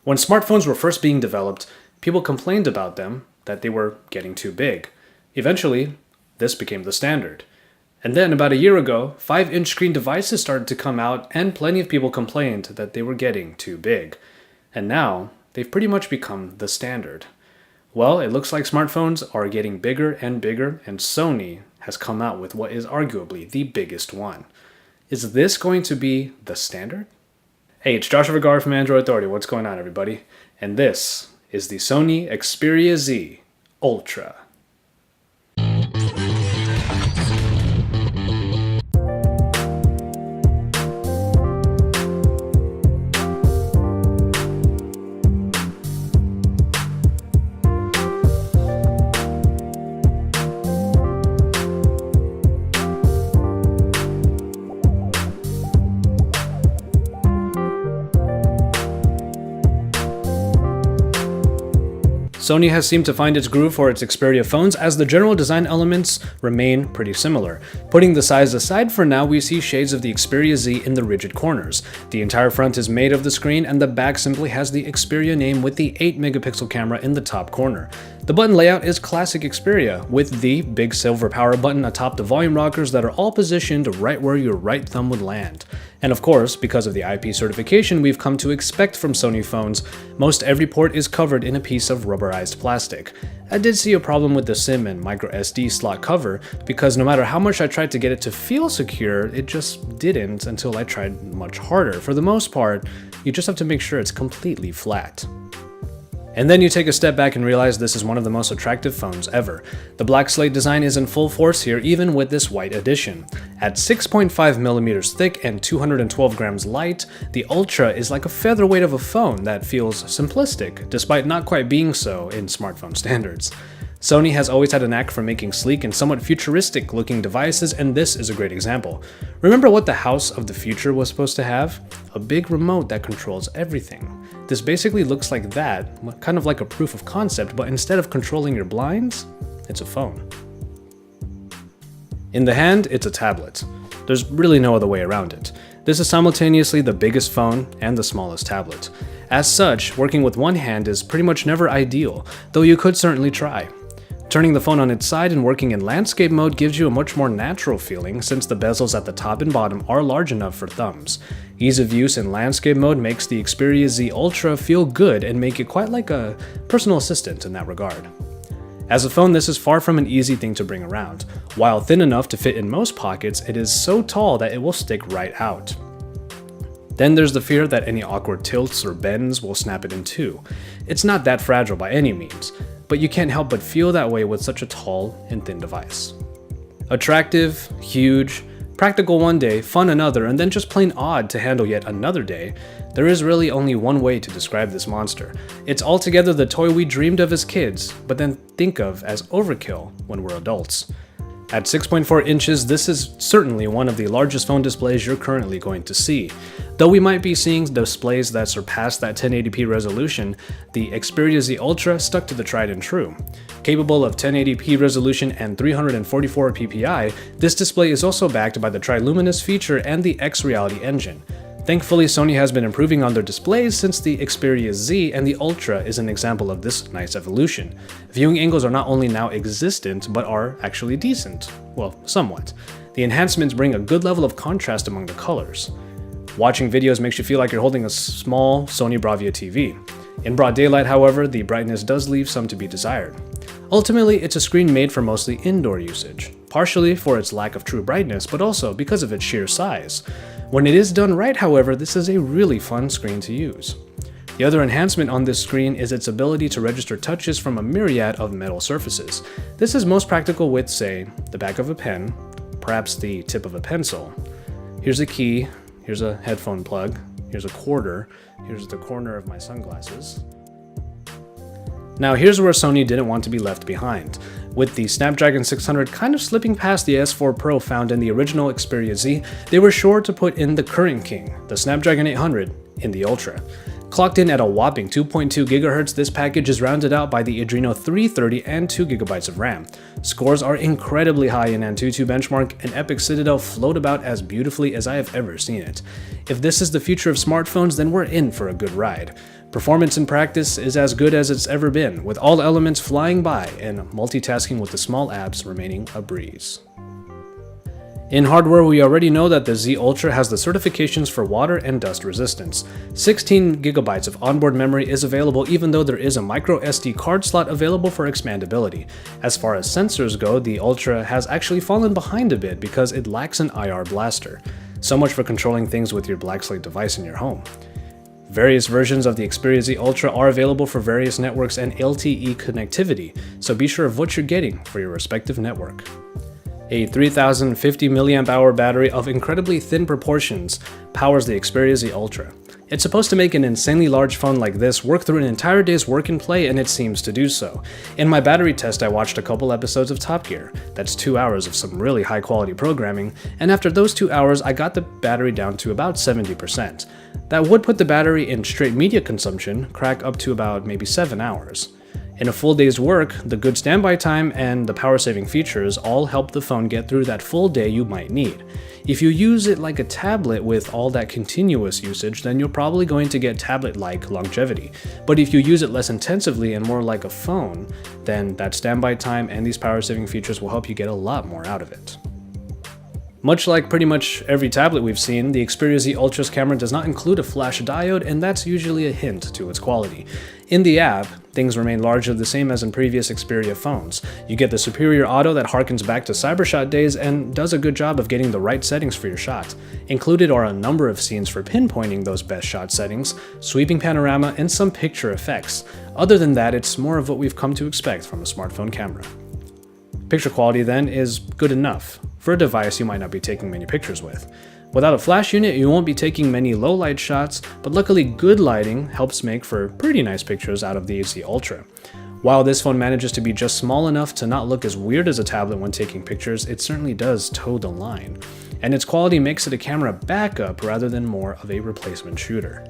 When smartphones were first being developed, people complained about them that they were getting too big. Eventually, this became the standard. And then about a year ago, 5-inch screen devices started to come out and plenty of people complained that they were getting too big. And now, they've pretty much become the standard. Well, it looks like smartphones are getting bigger and bigger, and Sony has come out with what is arguably the biggest one. Is this going to be the standard? Hey, it's Joshua Vergara from Android Authority. What's going on, everybody? And this is the Sony Xperia Z Ultra. Sony has seemed to find its groove for its Xperia phones as the general design elements remain pretty similar. Putting the size aside for now, we see shades of the Xperia Z in the rigid corners. The entire front is made of the screen and the back simply has the Xperia name with the 8-megapixel camera in the top corner. The button layout is classic Xperia, with the big silver power button atop the volume rockers that are all positioned right where your right thumb would land. And of course, because of the IP certification we've come to expect from Sony phones, most every port is covered in a piece of rubberized plastic. I did see a problem with the SIM and microSD slot cover, because no matter how much I tried to get it to feel secure, it just didn't until I tried much harder. For the most part, you just have to make sure it's completely flat. And then you take a step back and realize this is one of the most attractive phones ever. The black slate design is in full force here, even with this white edition. At 6.5mm thick and 212 grams light, the Ultra is like a featherweight of a phone that feels simplistic, despite not quite being so in smartphone standards. Sony has always had a knack for making sleek and somewhat futuristic looking devices, and this is a great example. Remember what the house of the future was supposed to have? A big remote that controls everything. This basically looks like that, kind of like a proof of concept, but instead of controlling your blinds, it's a phone. In the hand, it's a tablet. There's really no other way around it. This is simultaneously the biggest phone and the smallest tablet. As such, working with one hand is pretty much never ideal, though you could certainly try. Turning the phone on its side and working in landscape mode gives you a much more natural feeling since the bezels at the top and bottom are large enough for thumbs. Ease of use in landscape mode makes the Xperia Z Ultra feel good and make it quite like a personal assistant in that regard. As a phone, this is far from an easy thing to bring around. While thin enough to fit in most pockets, it is so tall that it will stick right out. Then there's the fear that any awkward tilts or bends will snap it in two. It's not that fragile by any means, but you can't help but feel that way with such a tall and thin device. Attractive, huge, practical one day, fun another, and then just plain odd to handle yet another day, there is really only one way to describe this monster. It's altogether the toy we dreamed of as kids, but then think of as overkill when we're adults. At 6.4 inches, this is certainly one of the largest phone displays you're currently going to see. Though we might be seeing displays that surpass that 1080p resolution, the Xperia Z Ultra stuck to the tried and true. Capable of 1080p resolution and 344 ppi, this display is also backed by the Triluminous feature and the X-Reality engine. Thankfully, Sony has been improving on their displays since the Xperia Z, and the Ultra is an example of this nice evolution. Viewing angles are not only now existent, but are actually decent. Well, somewhat. The enhancements bring a good level of contrast among the colors. Watching videos makes you feel like you're holding a small Sony Bravia TV. In broad daylight, however, the brightness does leave some to be desired. Ultimately, it's a screen made for mostly indoor usage, partially for its lack of true brightness, but also because of its sheer size. When it is done right, however, this is a really fun screen to use. The other enhancement on this screen is its ability to register touches from a myriad of metal surfaces. This is most practical with, say, the back of a pen, perhaps the tip of a pencil. Here's a key, here's a headphone plug, here's a quarter, here's the corner of my sunglasses. Now here's where Sony didn't want to be left behind. With the Snapdragon 600 kind of slipping past the S4 Pro found in the original Xperia Z, they were sure to put in the current king, the Snapdragon 800, in the Ultra. Clocked in at a whopping 2.2 GHz, this package is rounded out by the Adreno 330 and 2GB of RAM. Scores are incredibly high in Antutu benchmark, and Epic Citadel float about as beautifully as I have ever seen it. If this is the future of smartphones, then we're in for a good ride. Performance in practice is as good as it's ever been, with all elements flying by and multitasking with the small apps remaining a breeze. In hardware, we already know that the Z Ultra has the certifications for water and dust resistance. 16 GB of onboard memory is available, even though there is a micro SD card slot available for expandability. As far as sensors go, the Ultra has actually fallen behind a bit because it lacks an IR blaster. So much for controlling things with your black slate device in your home. Various versions of the Xperia Z Ultra are available for various networks and LTE connectivity, so be sure of what you're getting for your respective network. A 3050 mAh battery of incredibly thin proportions powers the Xperia Z Ultra. It's supposed to make an insanely large phone like this work through an entire day's work and play, and it seems to do so. In my battery test, I watched a couple episodes of Top Gear. That's 2 hours of some really high quality programming, and after those 2 hours, I got the battery down to about 70%. That would put the battery in straight media consumption crack up to about maybe 7 hours. In a full day's work, the good standby time and the power-saving features all help the phone get through that full day you might need. If you use it like a tablet with all that continuous usage, then you're probably going to get tablet-like longevity. But if you use it less intensively and more like a phone, then that standby time and these power-saving features will help you get a lot more out of it. Much like pretty much every tablet we've seen, the Xperia Z Ultra's camera does not include a flash diode, and that's usually a hint to its quality. In the app, things remain largely the same as in previous Xperia phones. You get the superior auto that harkens back to Cybershot days and does a good job of getting the right settings for your shot. Included are a number of scenes for pinpointing those best shot settings, sweeping panorama, and some picture effects. Other than that, it's more of what we've come to expect from a smartphone camera. Picture quality then is good enough for a device you might not be taking many pictures with. Without a flash unit, you won't be taking many low light shots, but luckily good lighting helps make for pretty nice pictures out of the Z Ultra. While this phone manages to be just small enough to not look as weird as a tablet when taking pictures, it certainly does toe the line. And its quality makes it a camera backup rather than more of a replacement shooter.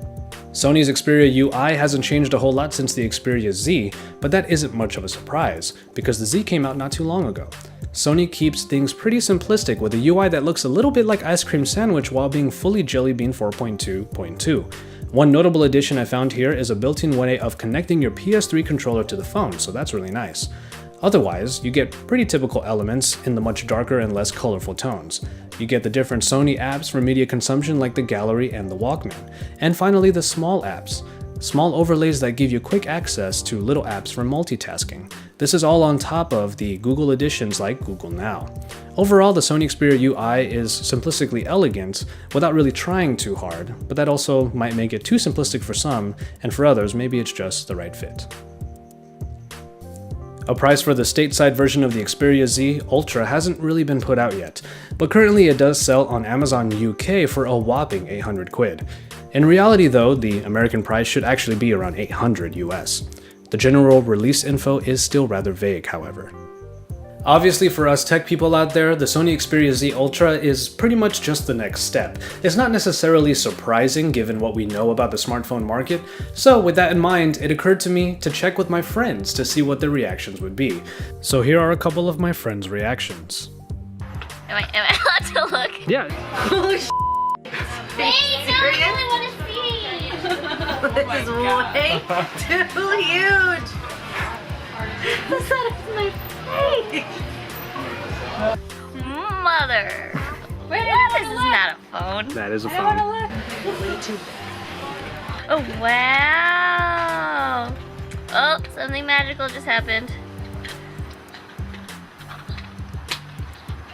Sony's Xperia UI hasn't changed a whole lot since the Xperia Z, but that isn't much of a surprise, because the Z came out not too long ago. Sony keeps things pretty simplistic with a UI that looks a little bit like Ice Cream Sandwich while being fully Jelly Bean 4.2.2. One notable addition I found here is a built-in way of connecting your PS3 controller to the phone, so that's really nice. Otherwise, you get pretty typical elements in the much darker and less colorful tones. You get the different Sony apps for media consumption like the Gallery and the Walkman. And finally, the small apps. Small overlays that give you quick access to little apps for multitasking. This is all on top of the Google additions like Google Now. Overall, the Sony Xperia UI is simplistically elegant without really trying too hard, but that also might make it too simplistic for some, and for others, maybe it's just the right fit. A price for the stateside version of the Xperia Z Ultra hasn't really been put out yet, but currently it does sell on Amazon UK for a whopping 800 quid. In reality though, the American price should actually be around 800 US. The general release info is still rather vague, however. Obviously for us tech people out there, the Sony Xperia Z Ultra is pretty much just the next step. It's not necessarily surprising given what we know about the smartphone market, so with that in mind, it occurred to me to check with my friends to see what their reactions would be. So here are a couple of my friends' reactions. Am I allowed to look? Yeah. Oh, Hey, no, I really want to see. This is way too huge. The side of my face. Mother. This is not a phone. That is a phone. Oh, wow. Oh, something magical just happened.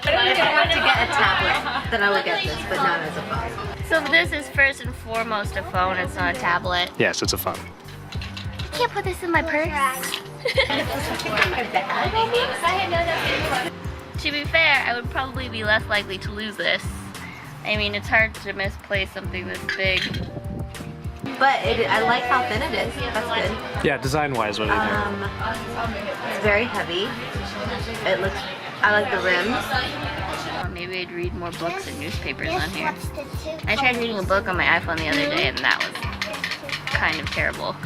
If I were to get a tablet, then I would get this, but not as a phone. So this is first and foremost a phone, it's not a tablet. Yes, it's a phone. I can't put this in my purse. To be fair, I would probably be less likely to lose this. I mean, it's hard to misplace something this big. But I like how thin it is. That's good. Yeah, design-wise, what do you think? It's very heavy. I like the rims. Or maybe I'd read more books and newspapers on here. I tried reading a book on my iPhone the other day and that was kind of terrible.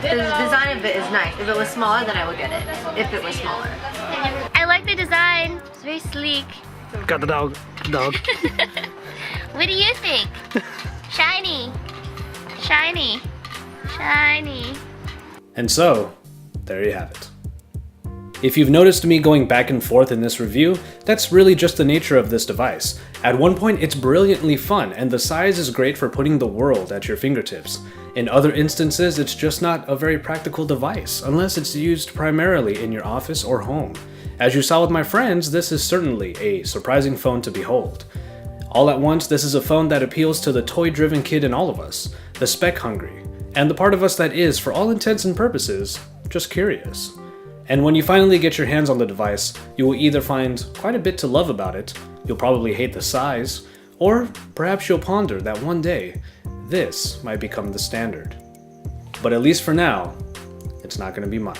The design of it is nice. If it was smaller, then I would get it. If it was smaller. I like the design. It's very sleek. Got the dog. What do you think? Shiny. Shiny. Shiny. And so, there you have it. If you've noticed me going back and forth in this review, that's really just the nature of this device. At one point, it's brilliantly fun, and the size is great for putting the world at your fingertips. In other instances, it's just not a very practical device, unless it's used primarily in your office or home. As you saw with my friends, this is certainly a surprising phone to behold. All at once, this is a phone that appeals to the toy-driven kid in all of us, the spec-hungry, and the part of us that is, for all intents and purposes, just curious. And when you finally get your hands on the device, you will either find quite a bit to love about it, you'll probably hate the size, or perhaps you'll ponder that one day, this might become the standard. But at least for now, it's not going to be mine.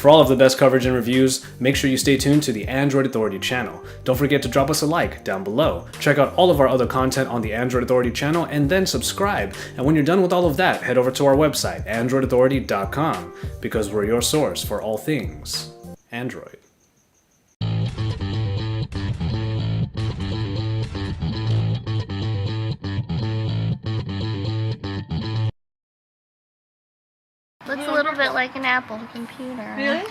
For all of the best coverage and reviews, make sure you stay tuned to the Android Authority channel. Don't forget to drop us a like down below. Check out all of our other content on the Android Authority channel and then subscribe. And when you're done with all of that, head over to our website, androidauthority.com, because we're your source for all things Android. Looks a little bit like an Apple computer. Really?